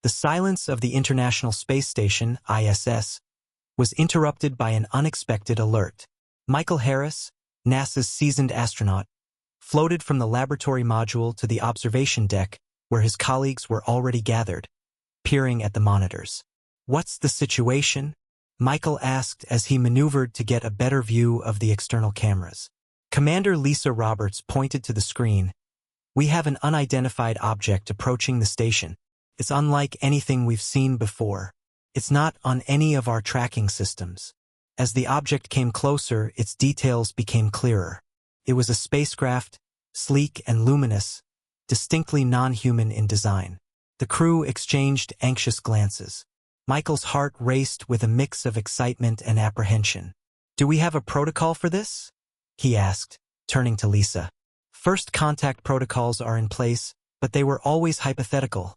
The silence of the International Space Station, ISS, was interrupted by an unexpected alert. Michael Harris, NASA's seasoned astronaut, floated from the laboratory module to the observation deck where his colleagues were already gathered, peering at the monitors. "What's the situation?" Michael asked as he maneuvered to get a better view of the external cameras. Commander Lisa Roberts pointed to the screen. "We have an unidentified object approaching the station. It's unlike anything we've seen before. It's not on any of our tracking systems." As the object came closer, its details became clearer. It was a spacecraft, sleek and luminous, distinctly non-human in design. The crew exchanged anxious glances. Michael's heart raced with a mix of excitement and apprehension. "Do we have a protocol for this?" he asked, turning to Lisa. "First contact protocols are in place, but they were always hypothetical."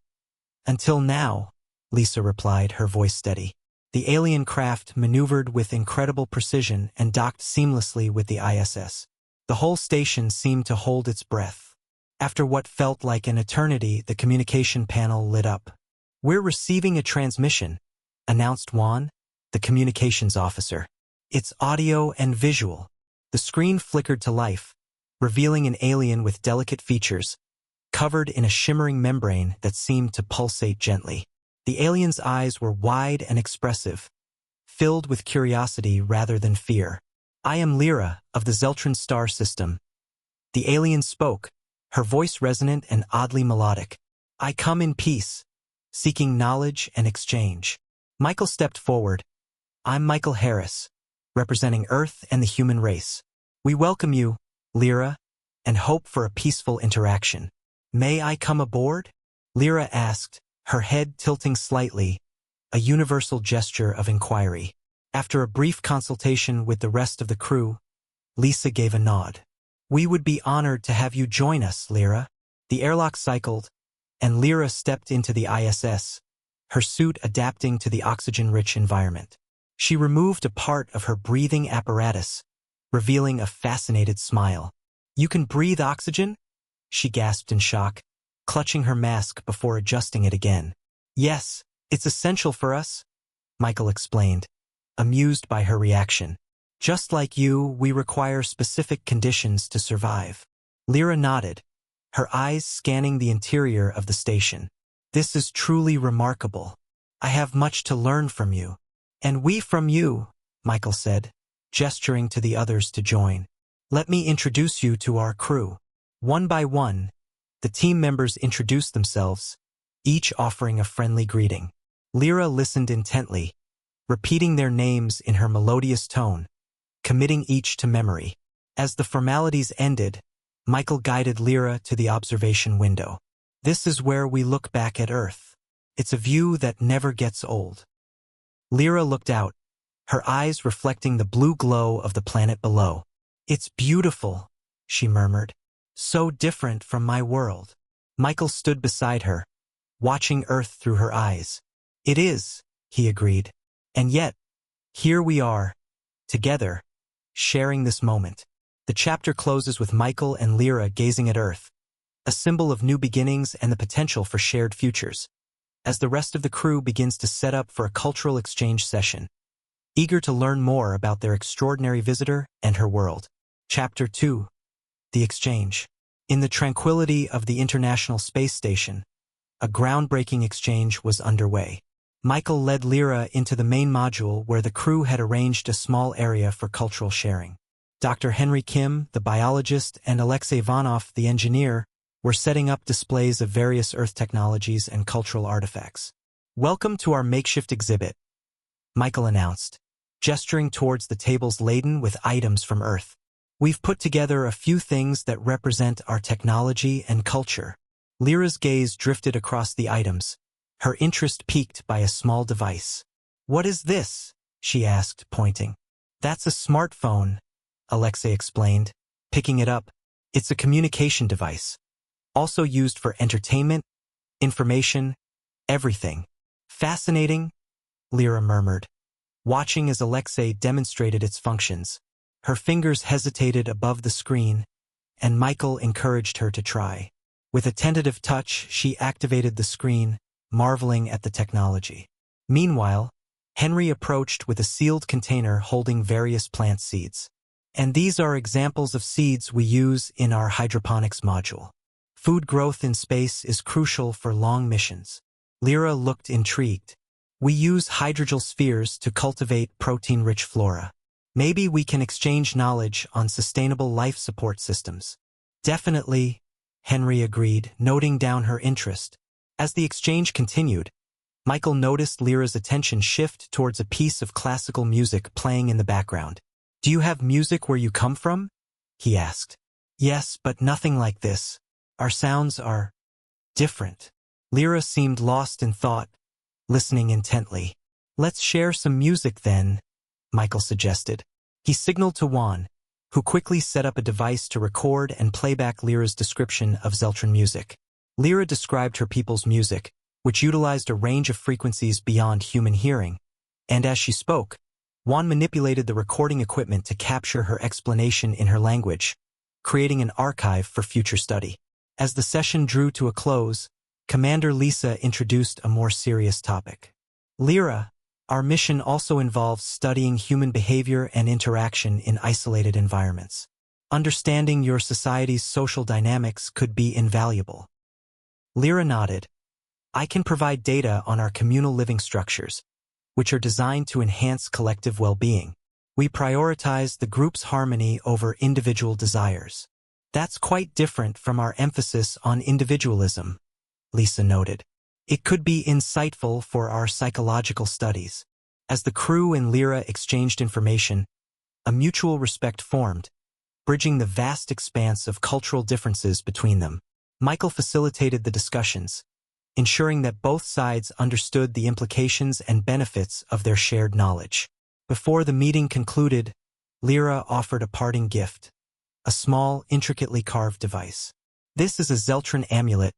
"Until now," Lisa replied, her voice steady. The alien craft maneuvered with incredible precision and docked seamlessly with the ISS. The whole station seemed to hold its breath. After what felt like an eternity, the communication panel lit up. "We're receiving a transmission," announced Juan, the communications officer. "It's audio and visual." The screen flickered to life, revealing an alien with delicate features, covered in a shimmering membrane that seemed to pulsate gently. The alien's eyes were wide and expressive, filled with curiosity rather than fear. "I am Lyra, of the Zeltron star system." The alien spoke, her voice resonant and oddly melodic. "I come in peace, seeking knowledge and exchange." Michael stepped forward. "I'm Michael Harris, representing Earth and the human race. We welcome you, Lyra, and hope for a peaceful interaction." "May I come aboard?" Lyra asked, her head tilting slightly, a universal gesture of inquiry. After a brief consultation with the rest of the crew, Lisa gave a nod. "We would be honored to have you join us, Lyra." The airlock cycled, and Lyra stepped into the ISS, her suit adapting to the oxygen-rich environment. She removed a part of her breathing apparatus, revealing a fascinated smile. "You can breathe oxygen?" she gasped in shock, clutching her mask before adjusting it again. "Yes, it's essential for us," Michael explained, amused by her reaction. "Just like you, we require specific conditions to survive." Lyra nodded, her eyes scanning the interior of the station. "This is truly remarkable. I have much to learn from you." "And we from you," Michael said, gesturing to the others to join. "Let me introduce you to our crew." One by one, the team members introduced themselves, each offering a friendly greeting. Lyra listened intently, repeating their names in her melodious tone, committing each to memory. As the formalities ended, Michael guided Lyra to the observation window. "This is where we look back at Earth. It's a view that never gets old." Lyra looked out, her eyes reflecting the blue glow of the planet below. "It's beautiful," she murmured. "So different from my world." Michael stood beside her, watching Earth through her eyes. "It is," he agreed. "And yet, here we are, together, sharing this moment." The chapter closes with Michael and Lyra gazing at Earth, a symbol of new beginnings and the potential for shared futures, as the rest of the crew begins to set up for a cultural exchange session, eager to learn more about their extraordinary visitor and her world. Chapter 2. The Exchange. In the tranquility of the International Space Station, a groundbreaking exchange was underway. Michael led Lyra into the main module where the crew had arranged a small area for cultural sharing. Dr. Henry Kim, the biologist, and Alexei Ivanov, the engineer, were setting up displays of various Earth technologies and cultural artifacts. "Welcome to our makeshift exhibit," Michael announced, gesturing towards the tables laden with items from Earth. "We've put together a few things that represent our technology and culture." Lyra's gaze drifted across the items, her interest piqued by a small device. "What is this?" she asked, pointing. "That's a smartphone," Alexei explained, picking it up. "It's a communication device, also used for entertainment, information, everything." "Fascinating," Lyra murmured, watching as Alexei demonstrated its functions. Her fingers hesitated above the screen, and Michael encouraged her to try. With a tentative touch, she activated the screen, marveling at the technology. Meanwhile, Henry approached with a sealed container holding various plant seeds. And these are examples of seeds we use in our hydroponics module. Food growth in space is crucial for long missions. Lyra looked intrigued. We use hydrogel spheres to cultivate protein-rich flora. Maybe we can exchange knowledge on sustainable life support systems. Definitely, Henry agreed, noting down her interest. As the exchange continued, Michael noticed Lyra's attention shift towards a piece of classical music playing in the background. "Do you have music where you come from?" he asked. "Yes, but nothing like this. Our sounds are different." Lyra seemed lost in thought, listening intently. "Let's share some music then," Michael suggested. He signaled to Juan, who quickly set up a device to record and play back Lyra's description of Zeltran music. Lyra described her people's music, which utilized a range of frequencies beyond human hearing, and as she spoke, Juan manipulated the recording equipment to capture her explanation in her language, creating an archive for future study. As the session drew to a close, Commander Lisa introduced a more serious topic. "Lyra, our mission also involves studying human behavior and interaction in isolated environments. Understanding your society's social dynamics could be invaluable." Lyra nodded. "I can provide data on our communal living structures, which are designed to enhance collective well-being. We prioritize the group's harmony over individual desires. That's quite different from our emphasis on individualism," Lisa noted. "It could be insightful for our psychological studies." As the crew and Lyra exchanged information, a mutual respect formed, bridging the vast expanse of cultural differences between them. Michael facilitated the discussions, ensuring that both sides understood the implications and benefits of their shared knowledge. Before the meeting concluded, Lyra offered a parting gift, a small, intricately carved device. "This is a Zeltran amulet,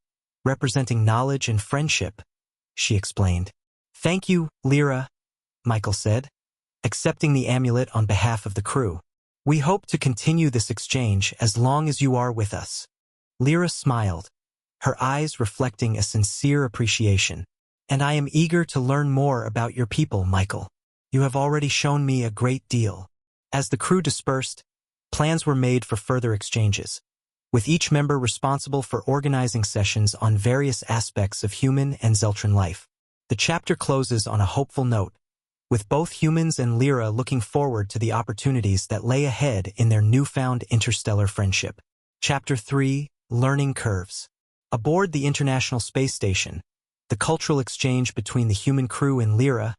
representing knowledge and friendship," she explained. "Thank you, Lyra," Michael said, accepting the amulet on behalf of the crew. "We hope to continue this exchange as long as you are with us." Lyra smiled, her eyes reflecting a sincere appreciation. "And I am eager to learn more about your people, Michael. You have already shown me a great deal." As the crew dispersed, plans were made for further exchanges, with each member responsible for organizing sessions on various aspects of human and Zeltran life. The chapter closes on a hopeful note, with both humans and Lyra looking forward to the opportunities that lay ahead in their newfound interstellar friendship. Chapter 3: Learning Curves. Aboard the International Space Station, the cultural exchange between the human crew and Lyra,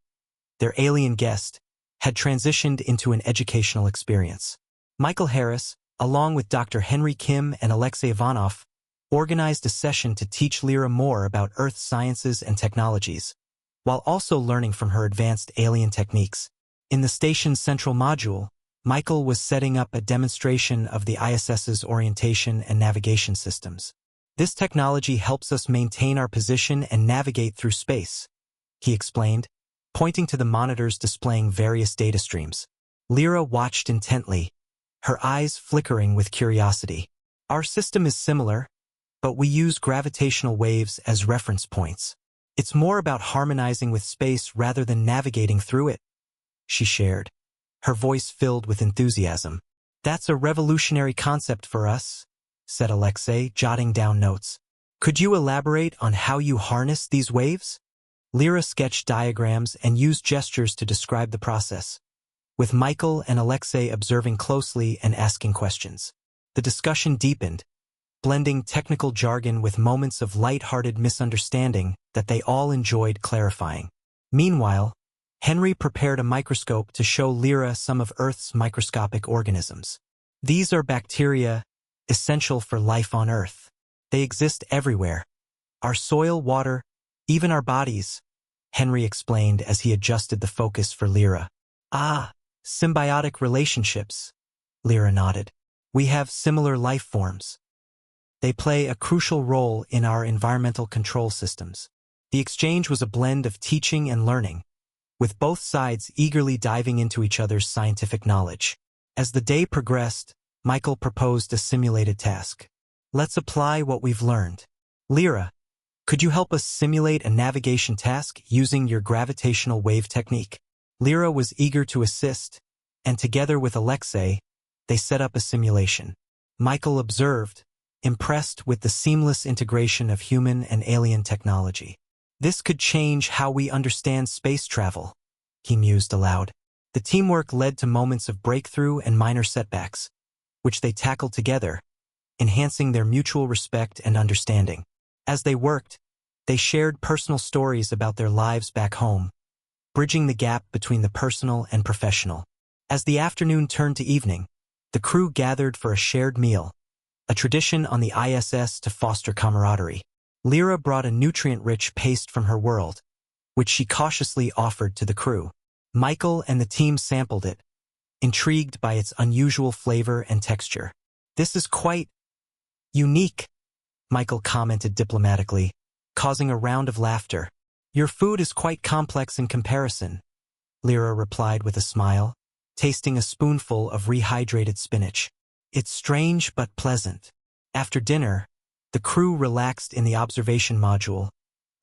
their alien guest, had transitioned into an educational experience. Michael Harris, along with Dr. Henry Kim and Alexei Ivanov, organized a session to teach Lyra more about Earth sciences and technologies, while also learning from her advanced alien techniques. In the station's central module, Michael was setting up a demonstration of the ISS's orientation and navigation systems. "This technology helps us maintain our position and navigate through space," he explained, pointing to the monitors displaying various data streams. Lyra watched intently, her eyes flickering with curiosity. "Our system is similar, but we use gravitational waves as reference points. It's more about harmonizing with space rather than navigating through it," she shared, her voice filled with enthusiasm. "That's a revolutionary concept for us," said Alexei, jotting down notes. "Could you elaborate on how you harness these waves?" Lyra sketched diagrams and used gestures to describe the process, with Michael and Alexei observing closely and asking questions. The discussion deepened, blending technical jargon with moments of light-hearted misunderstanding that they all enjoyed clarifying. Meanwhile, Henry prepared a microscope to show Lyra some of Earth's microscopic organisms. "These are bacteria, essential for life on Earth. They exist everywhere. Our soil, water, even our bodies," Henry explained as he adjusted the focus for Lyra. "Ah, symbiotic relationships," Lyra nodded. "We have similar life forms. They play a crucial role in our environmental control systems." The exchange was a blend of teaching and learning, with both sides eagerly diving into each other's scientific knowledge. As the day progressed, Michael proposed a simulated task. "Let's apply what we've learned. Lyra, Could you help us simulate a navigation task using your gravitational wave technique? Lyra was eager to assist, and together with Alexei, they set up a simulation. Michael observed, impressed with the seamless integration of human and alien technology. This could change how we understand space travel, he mused aloud. The teamwork led to moments of breakthrough and minor setbacks, which they tackled together, enhancing their mutual respect and understanding. As they worked, they shared personal stories about their lives back home, bridging the gap between the personal and professional. As the afternoon turned to evening, the crew gathered for a shared meal, a tradition on the ISS to foster camaraderie. Lyra brought a nutrient-rich paste from her world, which she cautiously offered to the crew. Michael and the team sampled it, intrigued by its unusual flavor and texture. "This is quite unique," Michael commented diplomatically, causing a round of laughter. "Your food is quite complex in comparison," Lyra replied with a smile, tasting a spoonful of rehydrated spinach. "It's strange but pleasant." After dinner, the crew relaxed in the observation module,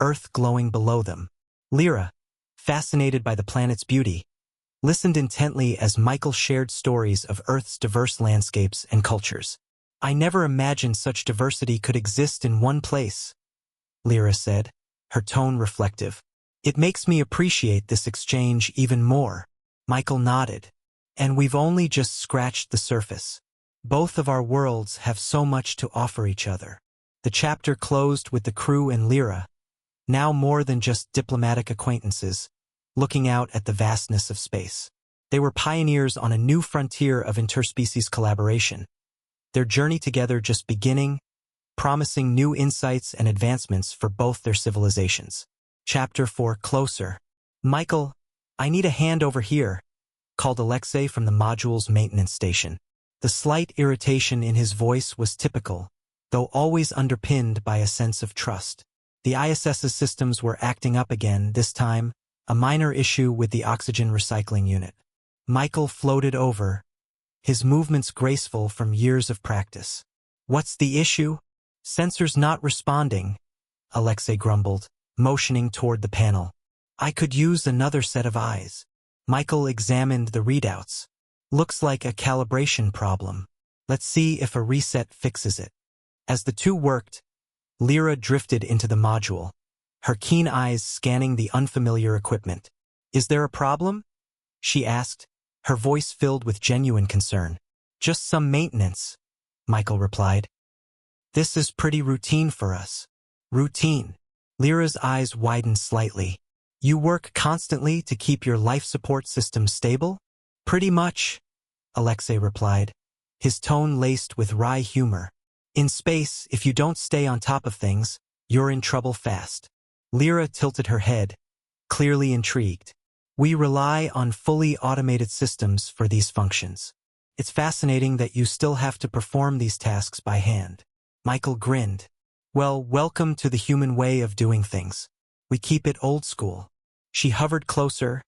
Earth glowing below them. Lyra, fascinated by the planet's beauty, listened intently as Michael shared stories of Earth's diverse landscapes and cultures. "I never imagined such diversity could exist in one place," Lyra said, her tone reflective. "It makes me appreciate this exchange even more." Michael nodded. "And we've only just scratched the surface. Both of our worlds have so much to offer each other." The chapter closed with the crew and Lyra, now more than just diplomatic acquaintances, looking out at the vastness of space. They were pioneers on a new frontier of interspecies collaboration, their journey together just beginning, promising new insights and advancements for both their civilizations. Chapter 4 Closer. "Michael, I need a hand over here," called Alexei from the module's maintenance station. The slight irritation in his voice was typical, though always underpinned by a sense of trust. The ISS's systems were acting up again, this time a minor issue with the oxygen recycling unit. Michael floated over, his movements graceful from years of practice. "What's the issue?" "Sensors not responding," Alexei grumbled, motioning toward the panel. "I could use another set of eyes." Michael examined the readouts. "Looks like a calibration problem. Let's see if a reset fixes it." As the two worked, Lyra drifted into the module, her keen eyes scanning the unfamiliar equipment. "Is there a problem?" she asked, her voice filled with genuine concern. "Just some maintenance," Michael replied. "This is pretty routine for us." "Routine?" Lyra's eyes widened slightly. "You work constantly to keep your life support system stable?" "Pretty much," Alexei replied, his tone laced with wry humor. "In space, if you don't stay on top of things, you're in trouble fast." Lyra tilted her head, clearly intrigued. "We rely on fully automated systems for these functions. It's fascinating that you still have to perform these tasks by hand." Michael grinned. "Well, welcome to the human way of doing things. We keep it old school." She hovered closer,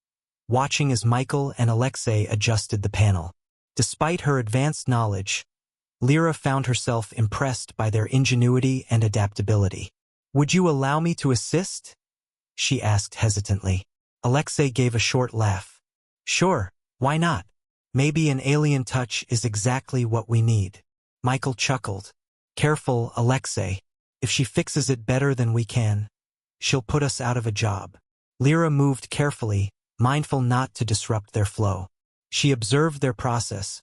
watching as Michael and Alexei adjusted the panel. Despite her advanced knowledge, Lyra found herself impressed by their ingenuity and adaptability. "Would you allow me to assist?" she asked hesitantly. Alexei gave a short laugh. "Sure, why not? Maybe an alien touch is exactly what we need." Michael chuckled. "Careful, Alexei. If she fixes it better than we can, she'll put us out of a job." Lyra moved carefully, mindful not to disrupt their flow. She observed their process,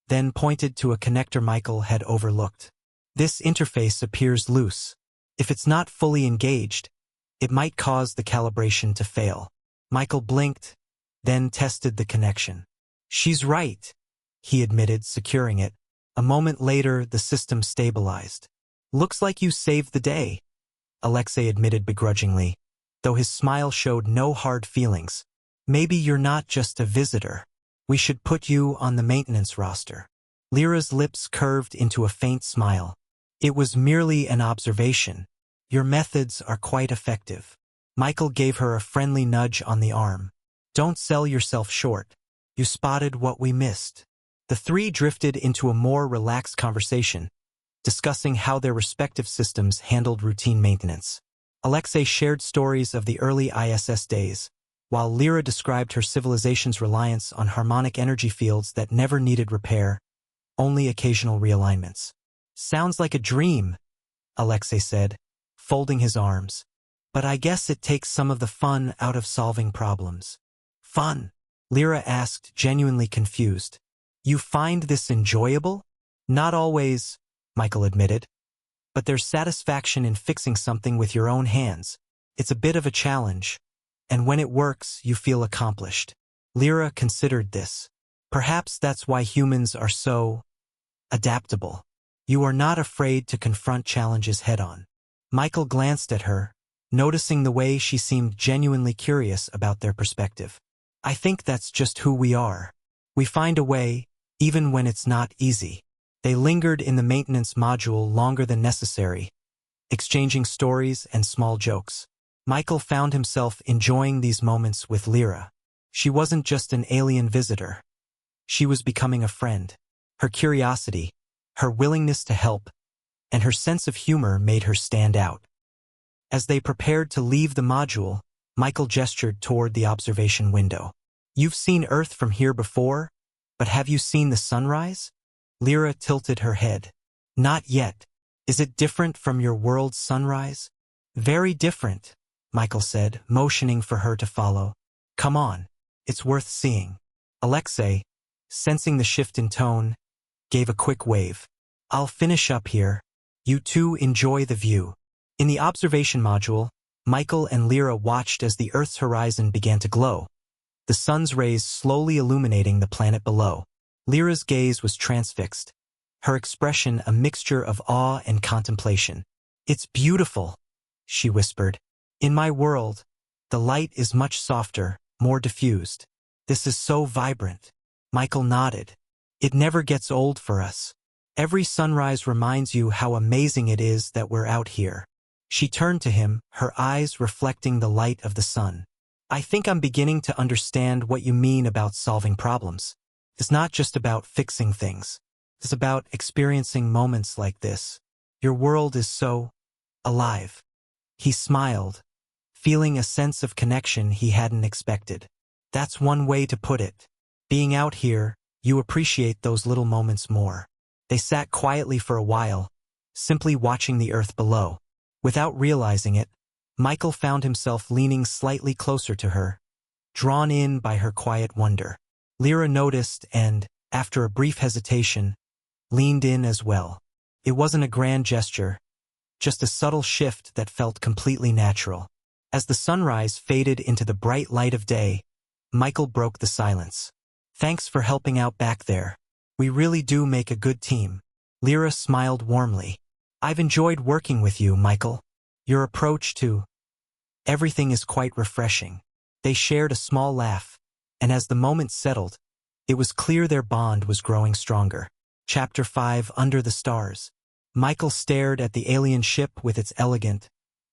then pointed to a connector Michael had overlooked. "This interface appears loose. If it's not fully engaged, it might cause the calibration to fail." Michael blinked, then tested the connection. "She's right," he admitted, securing it. A moment later, the system stabilized. "Looks like you saved the day," Alexei admitted begrudgingly, though his smile showed no hard feelings. "Maybe you're not just a visitor. We should put you on the maintenance roster." Lyra's lips curved into a faint smile. "It was merely an observation. Your methods are quite effective." Michael gave her a friendly nudge on the arm. "Don't sell yourself short. You spotted what we missed." The three drifted into a more relaxed conversation, discussing how their respective systems handled routine maintenance. Alexei shared stories of the early ISS days, while Lyra described her civilization's reliance on harmonic energy fields that never needed repair, only occasional realignments. Sounds like a dream, Alexei said, folding his arms. But I guess it takes some of the fun out of solving problems. Fun? Lyra asked, genuinely confused. You find this enjoyable? Not always, Michael admitted. But there's satisfaction in fixing something with your own hands. It's a bit of a challenge. And when it works, you feel accomplished. Lyra considered this. Perhaps that's why humans are so adaptable. You are not afraid to confront challenges head-on. Michael glanced at her, noticing the way she seemed genuinely curious about their perspective. I think that's just who we are. We find a way, even when it's not easy. They lingered in the maintenance module longer than necessary, exchanging stories and small jokes. Michael found himself enjoying these moments with Lyra. She wasn't just an alien visitor. She was becoming a friend. Her curiosity, her willingness to help, and her sense of humor made her stand out. As they prepared to leave the module, Michael gestured toward the observation window. You've seen Earth from here before, but have you seen the sunrise? Lyra tilted her head. Not yet. Is it different from your world's sunrise? Very different, Michael said, motioning for her to follow. Come on, it's worth seeing. Alexei, sensing the shift in tone, gave a quick wave. I'll finish up here. You two enjoy the view. In the observation module, Michael and Lyra watched as the Earth's horizon began to glow, the sun's rays slowly illuminating the planet below. Lyra's gaze was transfixed, her expression a mixture of awe and contemplation. It's beautiful, she whispered. In my world, the light is much softer, more diffused. This is so vibrant. Michael nodded. It never gets old for us. Every sunrise reminds you how amazing it is that we're out here. She turned to him, her eyes reflecting the light of the sun. I think I'm beginning to understand what you mean about solving problems. It's not just about fixing things. It's about experiencing moments like this. Your world is so alive. He smiled, feeling a sense of connection he hadn't expected. That's one way to put it. Being out here, you appreciate those little moments more. They sat quietly for a while, simply watching the Earth below. Without realizing it, Michael found himself leaning slightly closer to her, drawn in by her quiet wonder. Lyra noticed and, after a brief hesitation, leaned in as well. It wasn't a grand gesture, just a subtle shift that felt completely natural. As the sunrise faded into the bright light of day, Michael broke the silence. Thanks for helping out back there. We really do make a good team. Lyra smiled warmly. I've enjoyed working with you, Michael. Your approach to everything is quite refreshing. They shared a small laugh, and as the moment settled, it was clear their bond was growing stronger. Chapter 5, Under the Stars. Michael stared at the alien ship with its elegant,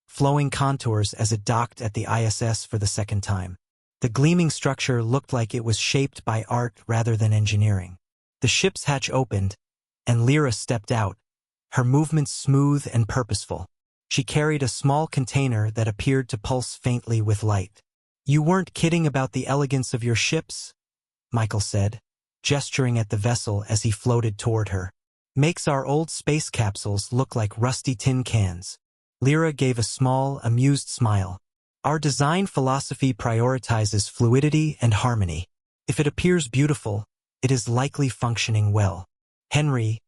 flowing contours as it docked at the ISS for the second time. The gleaming structure looked like it was shaped by art rather than engineering. The ship's hatch opened, and Lyra stepped out, her movements smooth and purposeful. She carried a small container that appeared to pulse faintly with light. You weren't kidding about the elegance of your ships? Michael said, gesturing at the vessel as he floated toward her. Makes our old space capsules look like rusty tin cans. Lyra gave a small, amused smile. Our design philosophy prioritizes fluidity and harmony. If it appears beautiful, it is likely functioning well. Henry,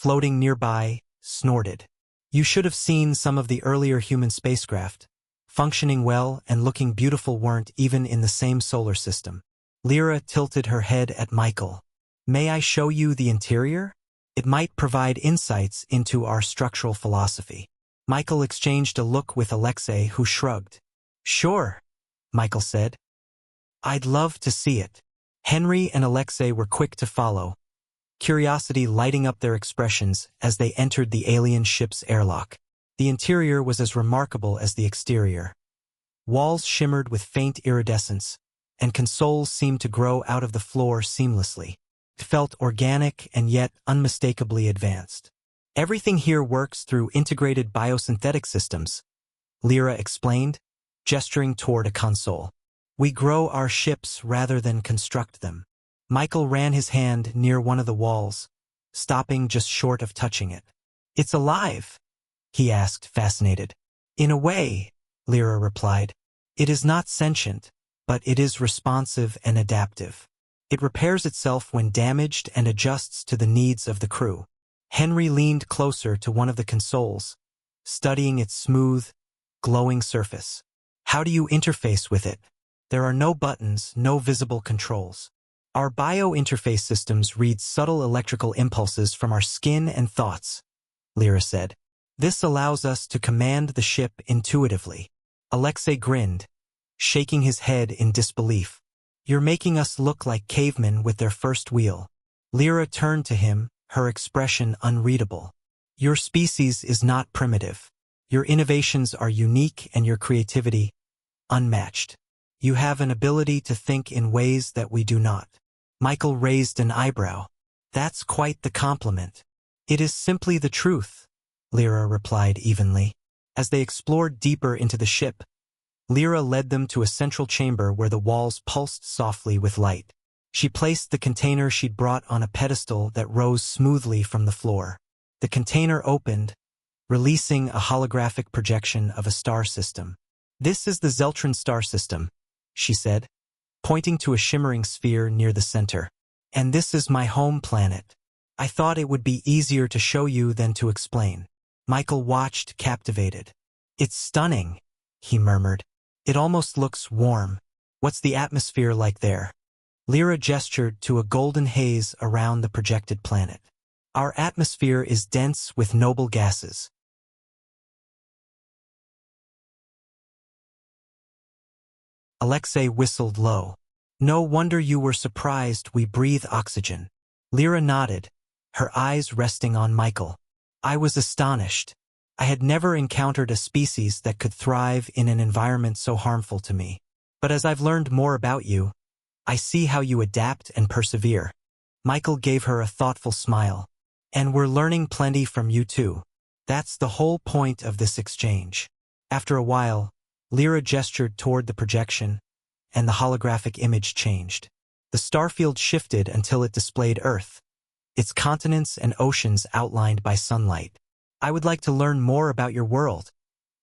floating nearby, snorted. You should have seen some of the earlier human spacecraft. Functioning well and looking beautiful weren't even in the same solar system. Lyra tilted her head at Michael. May I show you the interior? It might provide insights into our structural philosophy. Michael exchanged a look with Alexei, who shrugged. Sure, Michael said. I'd love to see it. Henry and Alexei were quick to follow, curiosity lighting up their expressions as they entered the alien ship's airlock. The interior was as remarkable as the exterior. Walls shimmered with faint iridescence, and consoles seemed to grow out of the floor seamlessly. It felt organic and yet unmistakably advanced. Everything here works through integrated biosynthetic systems, Lyra explained, gesturing toward a console. We grow our ships rather than construct them. Michael ran his hand near one of the walls, stopping just short of touching it. It's alive? He asked, fascinated. In a way, Lyra replied. It is not sentient, but it is responsive and adaptive. It repairs itself when damaged and adjusts to the needs of the crew. Henry leaned closer to one of the consoles, studying its smooth, glowing surface. How do you interface with it? There are no buttons, no visible controls. Our bio-interface systems read subtle electrical impulses from our skin and thoughts, Lyra said. This allows us to command the ship intuitively. Alexei grinned, shaking his head in disbelief. You're making us look like cavemen with their first wheel. Lyra turned to him, her expression unreadable. Your species is not primitive. Your innovations are unique and your creativity unmatched. You have an ability to think in ways that we do not. Michael raised an eyebrow. That's quite the compliment. It is simply the truth, Lyra replied evenly. As they explored deeper into the ship, Lyra led them to a central chamber where the walls pulsed softly with light. She placed the container she'd brought on a pedestal that rose smoothly from the floor. The container opened, releasing a holographic projection of a star system. This is the Zeltron star system, she said, pointing to a shimmering sphere near the center. And this is my home planet. I thought it would be easier to show you than to explain. Michael watched, captivated. It's stunning, he murmured. It almost looks warm. What's the atmosphere like there? Lyra gestured to a golden haze around the projected planet. Our atmosphere is dense with noble gases. Alexei whistled low. No wonder you were surprised we breathe oxygen. Lyra nodded, her eyes resting on Michael. I was astonished. I had never encountered a species that could thrive in an environment so harmful to me. But as I've learned more about you, I see how you adapt and persevere. Michael gave her a thoughtful smile. And we're learning plenty from you too. That's the whole point of this exchange. After a while, Lyra gestured toward the projection, and the holographic image changed. The starfield shifted until it displayed Earth, its continents and oceans outlined by sunlight. I would like to learn more about your world,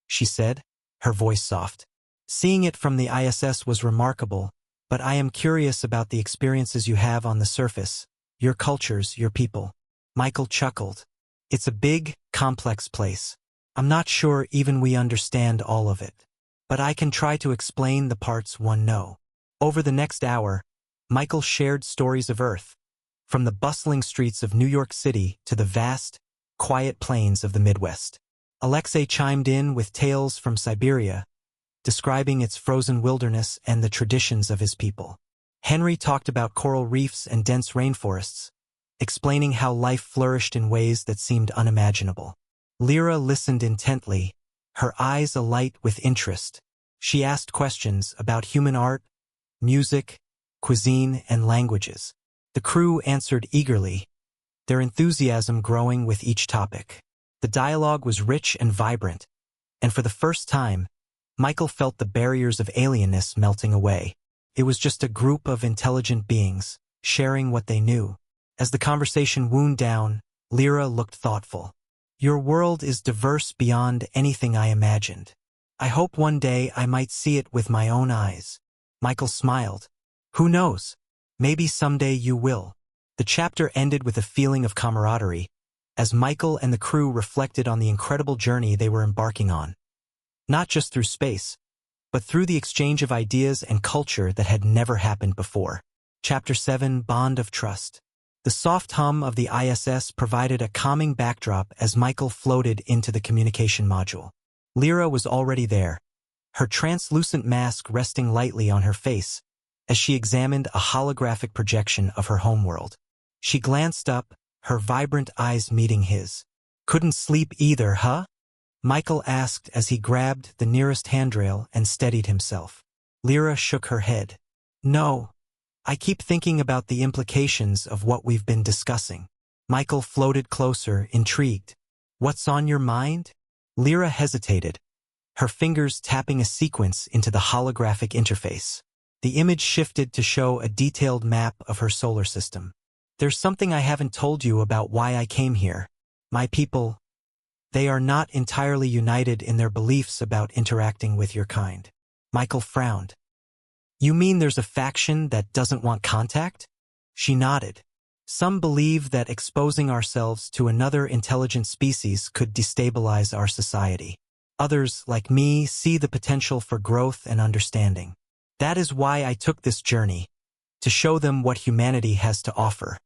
she said, her voice soft. Seeing it from the ISS was remarkable, but I am curious about the experiences you have on the surface, your cultures, your people. Michael chuckled. It's a big, complex place. I'm not sure even we understand all of it. But I can try to explain the parts one know. Over the next hour, Michael shared stories of Earth, from the bustling streets of New York City to the vast, quiet plains of the Midwest. Alexei chimed in with tales from Siberia, describing its frozen wilderness and the traditions of his people. Henry talked about coral reefs and dense rainforests, explaining how life flourished in ways that seemed unimaginable. Lyra listened intently, her eyes alight with interest. She asked questions about human art, music, cuisine, and languages. The crew answered eagerly, their enthusiasm growing with each topic. The dialogue was rich and vibrant, and for the first time, Michael felt the barriers of alienness melting away. It was just a group of intelligent beings, sharing what they knew. As the conversation wound down, Lyra looked thoughtful. Your world is diverse beyond anything I imagined. I hope one day I might see it with my own eyes. Michael smiled. Who knows? Maybe someday you will. The chapter ended with a feeling of camaraderie, as Michael and the crew reflected on the incredible journey they were embarking on. Not just through space, but through the exchange of ideas and culture that had never happened before. Chapter 7, Bond of Trust. The soft hum of the ISS provided a calming backdrop as Michael floated into the communication module. Lyra was already there, her translucent mask resting lightly on her face as she examined a holographic projection of her homeworld. She glanced up, her vibrant eyes meeting his. Couldn't sleep either, huh? Michael asked as he grabbed the nearest handrail and steadied himself. Lyra shook her head. No. I keep thinking about the implications of what we've been discussing. Michael floated closer, intrigued. What's on your mind? Lyra hesitated, her fingers tapping a sequence into the holographic interface. The image shifted to show a detailed map of her solar system. There's something I haven't told you about why I came here. My people, they are not entirely united in their beliefs about interacting with your kind. Michael frowned. You mean there's a faction that doesn't want contact? She nodded. Some believe that exposing ourselves to another intelligent species could destabilize our society. Others, like me, see the potential for growth and understanding. That is why I took this journey, to show them what humanity has to offer.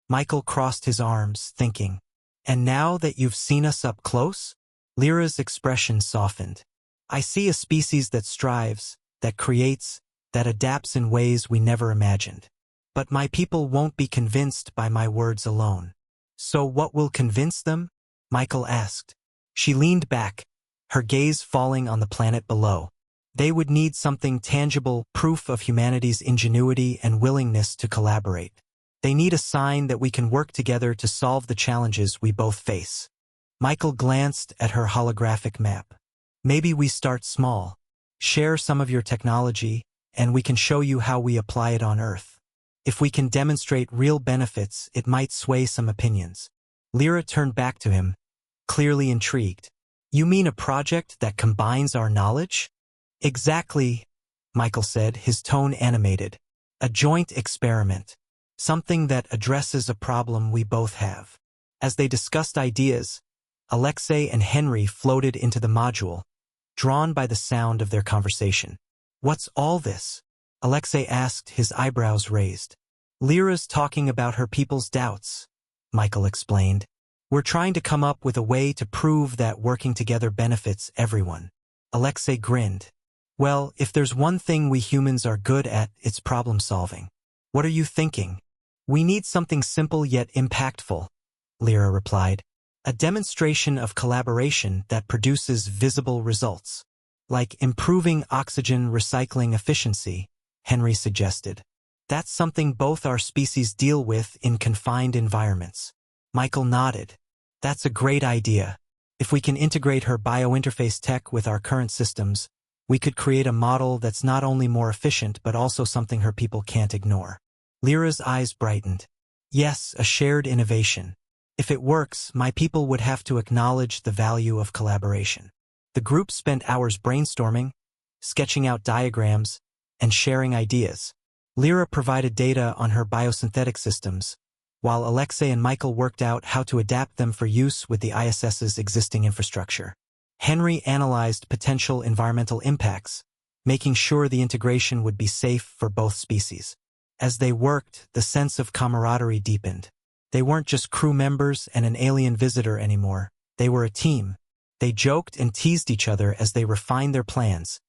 Michael crossed his arms, thinking, and now that you've seen us up close? Lyra's expression softened. I see a species that strives, that creates, that adapts in ways we never imagined. But my people won't be convinced by my words alone. So what will convince them? Michael asked. She leaned back, her gaze falling on the planet below. They would need something tangible, proof of humanity's ingenuity and willingness to collaborate. They need a sign that we can work together to solve the challenges we both face. Michael glanced at her holographic map. Maybe we start small. Share some of your technology, and we can show you how we apply it on Earth. If we can demonstrate real benefits, it might sway some opinions. Lyra turned back to him, clearly intrigued. You mean a project that combines our knowledge? Exactly, Michael said, his tone animated. A joint experiment. Something that addresses a problem we both have. As they discussed ideas, Alexei and Henry floated into the module, drawn by the sound of their conversation. What's all this? Alexei asked, his eyebrows raised. Lyra's talking about her people's doubts, Michael explained. We're trying to come up with a way to prove that working together benefits everyone. Alexei grinned. Well, if there's one thing we humans are good at, it's problem solving. What are you thinking? We need something simple yet impactful, Lyra replied. A demonstration of collaboration that produces visible results. Like improving oxygen recycling efficiency, Henry suggested. That's something both our species deal with in confined environments. Michael nodded. That's a great idea. If we can integrate her biointerface tech with our current systems, we could create a model that's not only more efficient but also something her people can't ignore. Lyra's eyes brightened. Yes, a shared innovation. If it works, my people would have to acknowledge the value of collaboration. The group spent hours brainstorming, sketching out diagrams, and sharing ideas. Lyra provided data on her biosynthetic systems, while Alexei and Michael worked out how to adapt them for use with the ISS's existing infrastructure. Henry analyzed potential environmental impacts, making sure the integration would be safe for both species. As they worked, the sense of camaraderie deepened. They weren't just crew members and an alien visitor anymore. They were a team. They joked and teased each other as they refined their plans,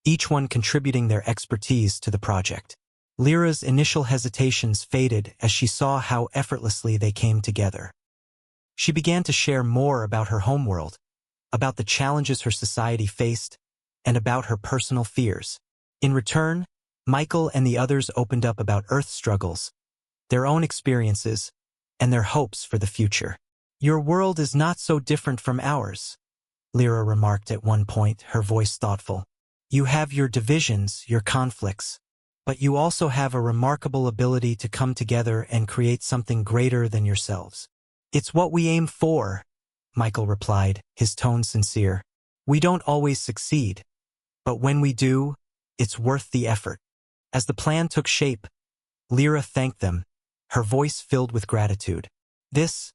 each one contributing their expertise to the project. Lyra's initial hesitations faded as she saw how effortlessly they came together. She began to share more about her homeworld, about the challenges her society faced, and about her personal fears. In return, Michael and the others opened up about Earth's struggles, their own experiences, and their hopes for the future. Your world is not so different from ours, Lyra remarked at one point, her voice thoughtful. You have your divisions, your conflicts, but you also have a remarkable ability to come together and create something greater than yourselves. It's what we aim for, Michael replied, his tone sincere. We don't always succeed, but when we do, it's worth the effort. As the plan took shape, Lyra thanked them, her voice filled with gratitude. This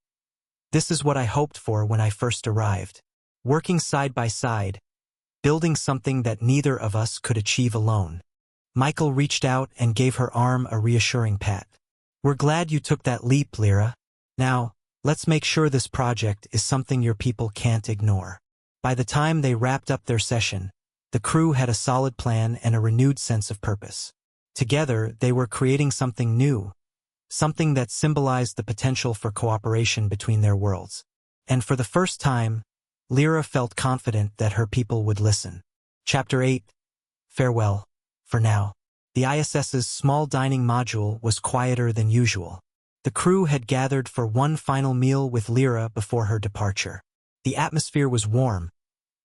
is what I hoped for when I first arrived. Working side by side, building something that neither of us could achieve alone. Michael reached out and gave her arm a reassuring pat. We're glad you took that leap, Lyra. Now, let's make sure this project is something your people can't ignore. By the time they wrapped up their session, the crew had a solid plan and a renewed sense of purpose. Together, they were creating something new, something that symbolized the potential for cooperation between their worlds. And for the first time, Lyra felt confident that her people would listen. Chapter 8. Farewell. For now. The ISS's small dining module was quieter than usual. The crew had gathered for one final meal with Lyra before her departure. The atmosphere was warm,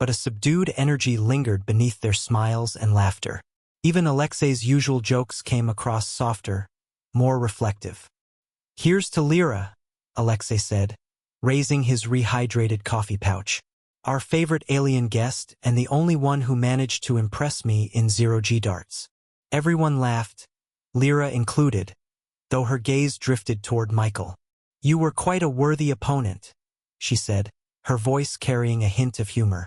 but a subdued energy lingered beneath their smiles and laughter. Even Alexei's usual jokes came across softer, more reflective. "Here's to Lyra," Alexei said, raising his rehydrated coffee pouch. "Our favorite alien guest and the only one who managed to impress me in zero-G darts." Everyone laughed, Lyra included, though her gaze drifted toward Michael. "You were quite a worthy opponent," she said, her voice carrying a hint of humor.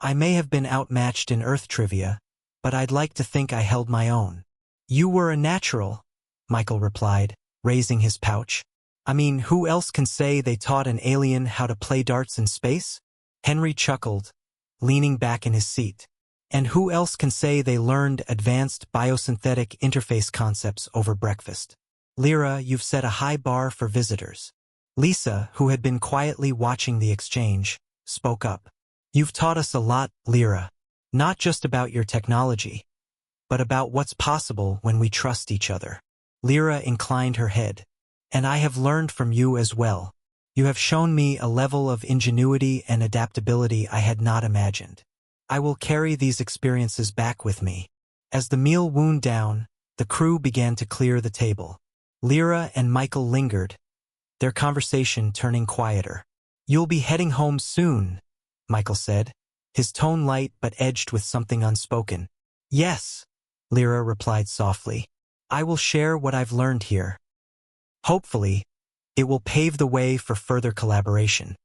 "I may have been outmatched in Earth trivia, but I'd like to think I held my own." "You were a natural," Michael replied, raising his pouch. "I mean, who else can say they taught an alien how to play darts in space?" Henry chuckled, leaning back in his seat. "And who else can say they learned advanced biosynthetic interface concepts over breakfast?" "Lyra, you've set a high bar for visitors." Lisa, who had been quietly watching the exchange, spoke up. "You've taught us a lot, Lyra. Not just about your technology, but about what's possible when we trust each other." Lyra inclined her head. "And I have learned from you as well. You have shown me a level of ingenuity and adaptability I had not imagined. I will carry these experiences back with me." As the meal wound down, the crew began to clear the table. Lyra and Michael lingered, their conversation turning quieter. "You'll be heading home soon," Michael said, his tone light but edged with something unspoken. "Yes," Lyra replied softly. "I will share what I've learned here. Hopefully, it will pave the way for further collaboration."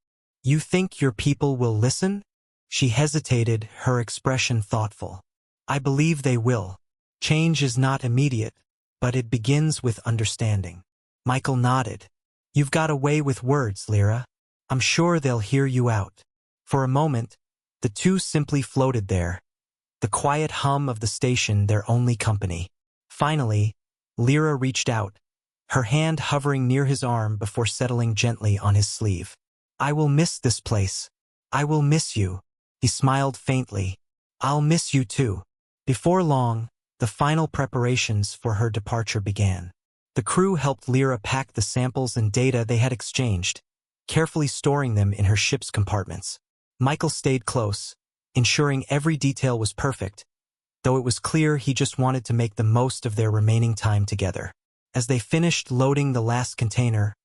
"You think your people will listen?" She hesitated, her expression thoughtful. "I believe they will. Change is not immediate, but it begins with understanding." Michael nodded. "You've got a way with words, Lyra. I'm sure they'll hear you out." For a moment, the two simply floated there, the quiet hum of the station their only company. Finally, Lyra reached out, her hand hovering near his arm before settling gently on his sleeve. "I will miss this place. I will miss you." He smiled faintly. "I'll miss you too." Before long, the final preparations for her departure began. The crew helped Lyra pack the samples and data they had exchanged, carefully storing them in her ship's compartments. Michael stayed close, ensuring every detail was perfect, though it was clear he just wanted to make the most of their remaining time together. As they finished loading the last container,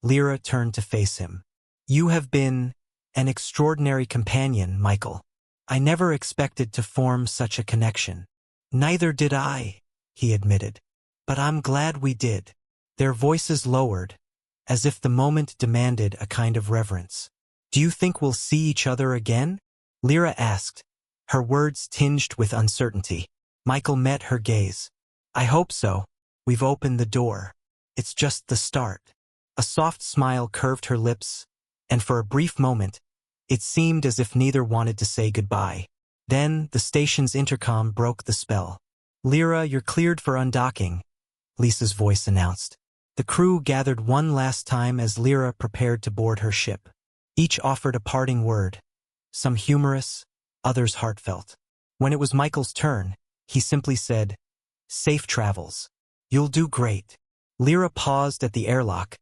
Lyra turned to face him. "You have been an extraordinary companion, Michael. I never expected to form such a connection." "Neither did I," he admitted. "But I'm glad we did." Their voices lowered, as if the moment demanded a kind of reverence. "Do you think we'll see each other again?" Lyra asked, her words tinged with uncertainty. Michael met her gaze. "I hope so. We've opened the door. It's just the start." A soft smile curved her lips, and for a brief moment, it seemed as if neither wanted to say goodbye. Then, the station's intercom broke the spell. "Lyra, you're cleared for undocking," Lisa's voice announced. The crew gathered one last time as Lyra prepared to board her ship. Each offered a parting word, some humorous, others heartfelt. When it was Michael's turn, he simply said, "Safe travels. You'll do great." Lyra paused at the airlock,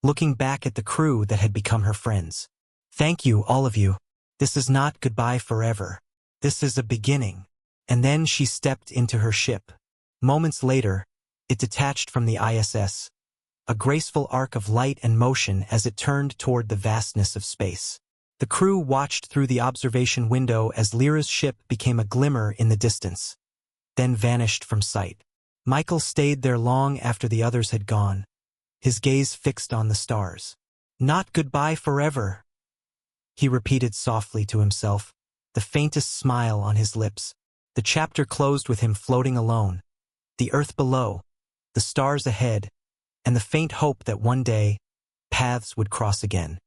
looking back at the crew that had become her friends. "Thank you, all of you. This is not goodbye forever. This is a beginning." And then she stepped into her ship. Moments later, it detached from the ISS, a graceful arc of light and motion as it turned toward the vastness of space. The crew watched through the observation window as Lyra's ship became a glimmer in the distance, then vanished from sight. Michael stayed there long after the others had gone, his gaze fixed on the stars. "Not goodbye forever," he repeated softly to himself, the faintest smile on his lips. The chapter closed with him floating alone, the earth below, the stars ahead, and the faint hope that one day, paths would cross again.